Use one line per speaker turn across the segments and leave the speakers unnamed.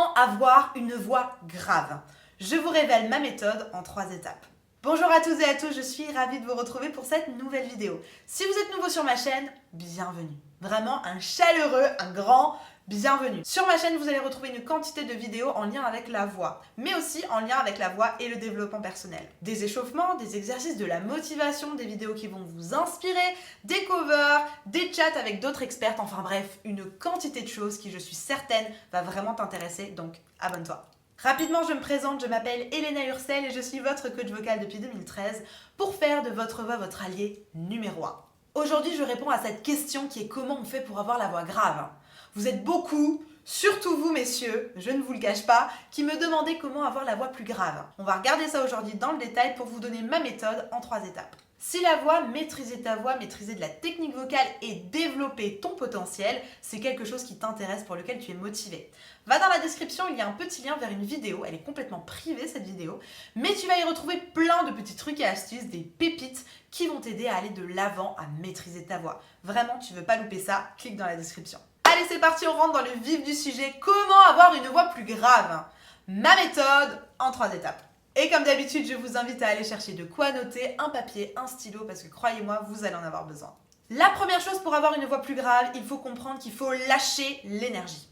Comment avoir une voix grave? Je vous révèle ma méthode en 3 étapes. Bonjour à tous et à tous, je suis ravie de vous retrouver pour cette nouvelle vidéo. Si vous êtes nouveau sur ma chaîne, bienvenue. Vraiment un chaleureux, un grand bienvenue. Sur ma chaîne, vous allez retrouver une quantité de vidéos en lien avec la voix, mais aussi en lien avec la voix et le développement personnel. Des échauffements, des exercices, de la motivation, des vidéos qui vont vous inspirer, des covers, des chats avec d'autres expertes, enfin bref, une quantité de choses qui, je suis certaine, va vraiment t'intéresser, donc abonne-toi. Rapidement, je me présente, je m'appelle Elena Ursel et je suis votre coach vocal depuis 2013 pour faire de votre voix votre allié numéro 1. Aujourd'hui, je réponds à cette question qui est comment on fait pour avoir la voix grave. Vous êtes beaucoup, surtout vous messieurs, je ne vous le cache pas, qui me demandez comment avoir la voix plus grave. On va regarder ça aujourd'hui dans le détail pour vous donner ma méthode en 3 étapes. Si la voix, maîtriser ta voix, maîtriser de la technique vocale et développer ton potentiel, c'est quelque chose qui t'intéresse, pour lequel tu es motivé. Va dans la description, il y a un petit lien vers une vidéo, elle est complètement privée cette vidéo, mais tu vas y retrouver plein de petits trucs et astuces, des pépites qui vont t'aider à aller de l'avant, à maîtriser ta voix. Vraiment, tu veux pas louper ça, clique dans la description. Allez, c'est parti, on rentre dans le vif du sujet. Comment avoir une voix plus grave? Ma méthode en 3 étapes. Et comme d'habitude, je vous invite à aller chercher de quoi noter, un papier, un stylo, parce que croyez-moi, vous allez en avoir besoin. La première chose pour avoir une voix plus grave, il faut comprendre qu'il faut lâcher l'énergie.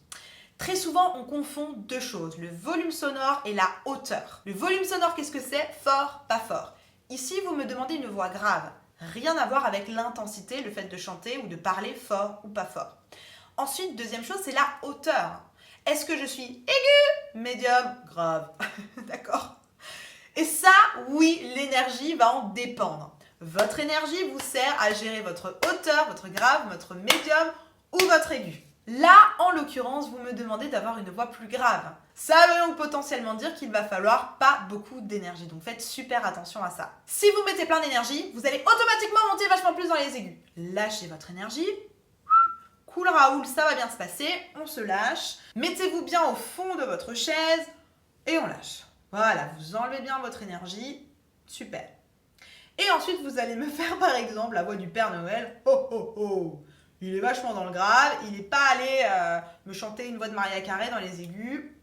Très souvent, on confond deux choses, le volume sonore et la hauteur. Le volume sonore, qu'est-ce que c'est? Fort, pas fort. Ici, vous me demandez une voix grave. Rien à voir avec l'intensité, le fait de chanter ou de parler fort ou pas fort. Ensuite, deuxième chose, c'est la hauteur. Est-ce que je suis aigu, médium, grave? D'accord? Et ça, oui, l'énergie va en dépendre. Votre énergie vous sert à gérer votre hauteur, votre grave, votre médium ou votre aigu. Là, en l'occurrence, vous me demandez d'avoir une voix plus grave. Ça veut donc potentiellement dire qu'il va falloir pas beaucoup d'énergie. Donc faites super attention à ça. Si vous mettez plein d'énergie, vous allez automatiquement monter vachement plus dans les aigus. Lâchez votre énergie. Cool Raoul, ça va bien se passer. On se lâche. Mettez-vous bien au fond de votre chaise et on lâche. Voilà, vous enlevez bien votre énergie. Super. Et ensuite, vous allez me faire par exemple la voix du Père Noël. Oh oh oh! Il est vachement dans le grave. Il n'est pas allé me chanter une voix de Maria Carey dans les aigus.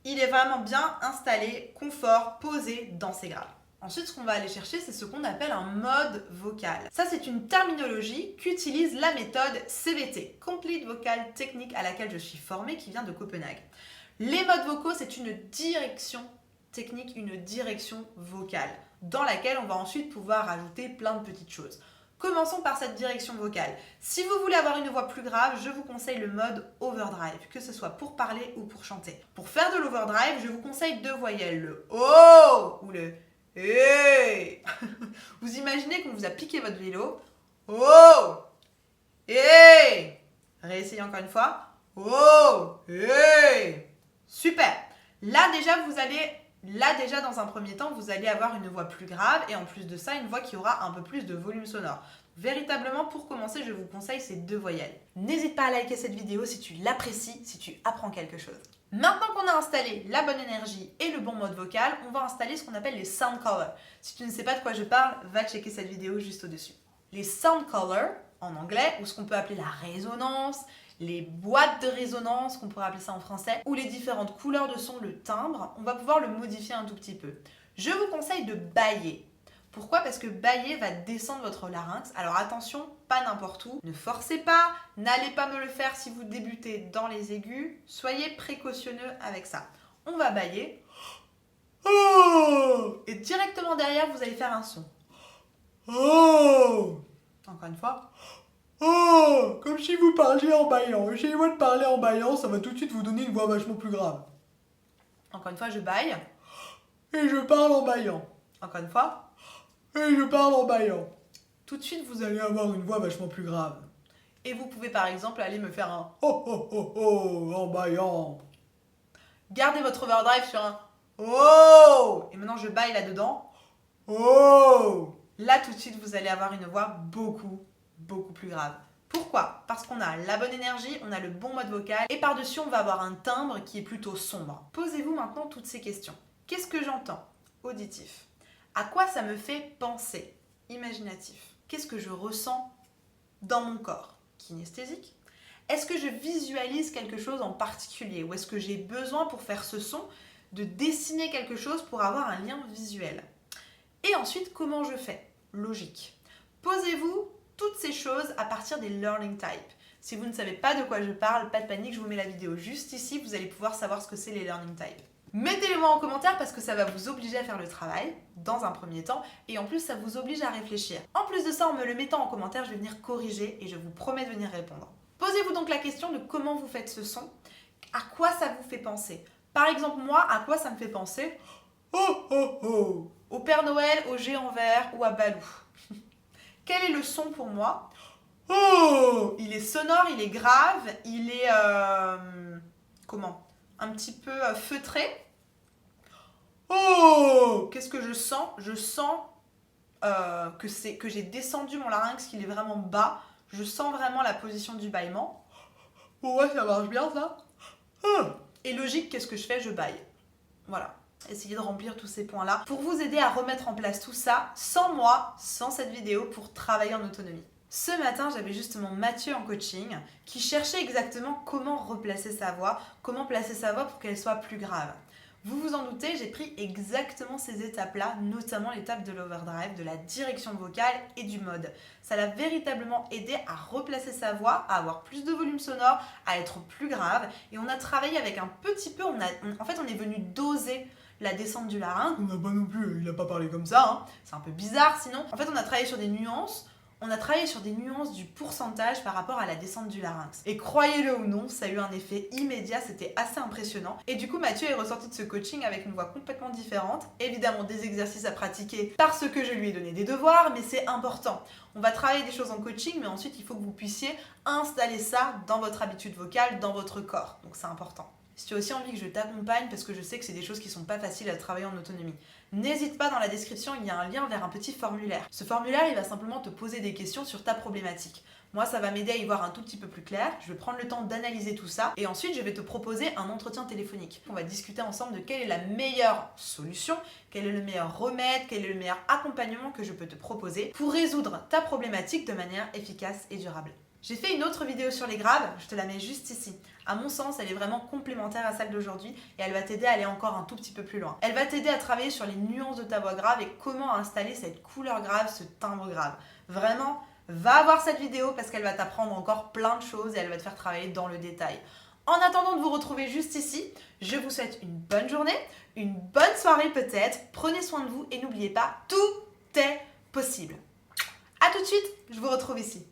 Il est vraiment bien installé, confort, posé dans ses graves. Ensuite, ce qu'on va aller chercher, c'est ce qu'on appelle un mode vocal. Ça, c'est une terminologie qu'utilise la méthode CVT, Complete Vocal Technique, à laquelle je suis formée, qui vient de Copenhague. Les modes vocaux, c'est une direction technique, une direction vocale, dans laquelle on va ensuite pouvoir ajouter plein de petites choses. Commençons par cette direction vocale. Si vous voulez avoir une voix plus grave, je vous conseille le mode overdrive, que ce soit pour parler ou pour chanter. Pour faire de l'overdrive, je vous conseille 2 voyelles, le O ou le E. Vous imaginez qu'on vous a piqué votre vélo. O, E. Réessayez encore une fois. O, E. Super. Là déjà, dans un premier temps, vous allez avoir une voix plus grave et en plus de ça, une voix qui aura un peu plus de volume sonore. Véritablement, pour commencer, je vous conseille ces 2 voyelles. N'hésite pas à liker cette vidéo si tu l'apprécies, si tu apprends quelque chose. Maintenant qu'on a installé la bonne énergie et le bon mode vocal, on va installer ce qu'on appelle les sound colors. Si tu ne sais pas de quoi je parle, va checker cette vidéo juste au-dessus. Les sound colors, en anglais, ou ce qu'on peut appeler la résonance, les boîtes de résonance, qu'on pourrait appeler ça en français, ou les différentes couleurs de son, le timbre, on va pouvoir le modifier un tout petit peu. Je vous conseille de bâiller. Pourquoi? Parce que bâiller va descendre votre larynx. Alors attention, pas n'importe où. Ne forcez pas, n'allez pas me le faire si vous débutez dans les aigus. Soyez précautionneux avec ça. On va bâiller. Et directement derrière, vous allez faire un son. Encore une fois. Oh, comme si vous parliez en bâillant. Essayez-moi de parler en bâillant, ça va tout de suite vous donner une voix vachement plus grave. Encore une fois, je bâille. Et je parle en bâillant. Encore une fois. Et je parle en bâillant. Tout de suite, vous allez avoir une voix vachement plus grave. Et vous pouvez par exemple aller me faire un oh oh oh oh en bâillant. Gardez votre overdrive sur un oh. Et maintenant, je bâille là-dedans. Oh. Là, tout de suite, vous allez avoir une voix beaucoup plus grave. Pourquoi? Parce qu'on a la bonne énergie, on a le bon mode vocal et par-dessus, on va avoir un timbre qui est plutôt sombre. Posez-vous maintenant toutes ces questions. Qu'est-ce que j'entends? Auditif. À quoi ça me fait penser? Imaginatif. Qu'est-ce que je ressens dans mon corps? Kinesthésique. Est-ce que je visualise quelque chose en particulier ou est-ce que j'ai besoin pour faire ce son de dessiner quelque chose pour avoir un lien visuel? Et ensuite, comment je fais? Logique. Posez-vous toutes ces choses à partir des learning types. Si vous ne savez pas de quoi je parle, pas de panique, je vous mets la vidéo juste ici, vous allez pouvoir savoir ce que c'est les learning types. Mettez-les-moi en commentaire parce que ça va vous obliger à faire le travail, dans un premier temps, et en plus ça vous oblige à réfléchir. En plus de ça, en me le mettant en commentaire, je vais venir corriger et je vous promets de venir répondre. Posez-vous donc la question de comment vous faites ce son, à quoi ça vous fait penser. Par exemple, moi, à quoi ça me fait penser? Au Père Noël, au géant vert ou à Balou. Quel est le son pour moi? Oh, il est sonore, il est grave, il est comment? Un petit peu feutré. Oh, qu'est-ce que je sens? Je sens que j'ai descendu mon larynx, qu'il est vraiment bas. Je sens vraiment la position du bâillement. Oh ouais, ça marche bien ça. Et logique, qu'est-ce que je fais? Je bâille. Voilà. Essayez de remplir tous ces points-là pour vous aider à remettre en place tout ça sans moi, sans cette vidéo, pour travailler en autonomie. Ce matin, j'avais justement Mathieu en coaching qui cherchait exactement comment replacer sa voix, comment placer sa voix pour qu'elle soit plus grave. Vous vous en doutez, j'ai pris exactement ces étapes-là, notamment l'étape de l'overdrive, de la direction vocale et du mode. Ça l'a véritablement aidé à replacer sa voix, à avoir plus de volume sonore, à être plus grave. Et on a travaillé avec un petit peu, en fait on est venu doser la descente du larynx. On n'a pas non plus, il n'a pas parlé comme ça, hein. C'est un peu bizarre sinon. En fait on a travaillé sur des nuances. On a travaillé sur des nuances du pourcentage par rapport à la descente du larynx. Et croyez-le ou non, ça a eu un effet immédiat, c'était assez impressionnant. Et du coup, Mathieu est ressorti de ce coaching avec une voix complètement différente. Évidemment, des exercices à pratiquer parce que je lui ai donné des devoirs, mais c'est important. On va travailler des choses en coaching, mais ensuite, il faut que vous puissiez installer ça dans votre habitude vocale, dans votre corps. Donc c'est important. Si tu as aussi envie que je t'accompagne, parce que je sais que c'est des choses qui sont pas faciles à travailler en autonomie, n'hésite pas, dans la description, il y a un lien vers un petit formulaire. Ce formulaire, il va simplement te poser des questions sur ta problématique. Moi, ça va m'aider à y voir un tout petit peu plus clair. Je vais prendre le temps d'analyser tout ça et ensuite, je vais te proposer un entretien téléphonique. On va discuter ensemble de quelle est la meilleure solution, quel est le meilleur remède, quel est le meilleur accompagnement que je peux te proposer pour résoudre ta problématique de manière efficace et durable. J'ai fait une autre vidéo sur les graves, je te la mets juste ici. À mon sens, elle est vraiment complémentaire à celle d'aujourd'hui et elle va t'aider à aller encore un tout petit peu plus loin. Elle va t'aider à travailler sur les nuances de ta voix grave et comment installer cette couleur grave, ce timbre grave. Vraiment, va voir cette vidéo parce qu'elle va t'apprendre encore plein de choses et elle va te faire travailler dans le détail. En attendant de vous retrouver juste ici, je vous souhaite une bonne journée, une bonne soirée peut-être. Prenez soin de vous et n'oubliez pas, tout est possible. A tout de suite, je vous retrouve ici.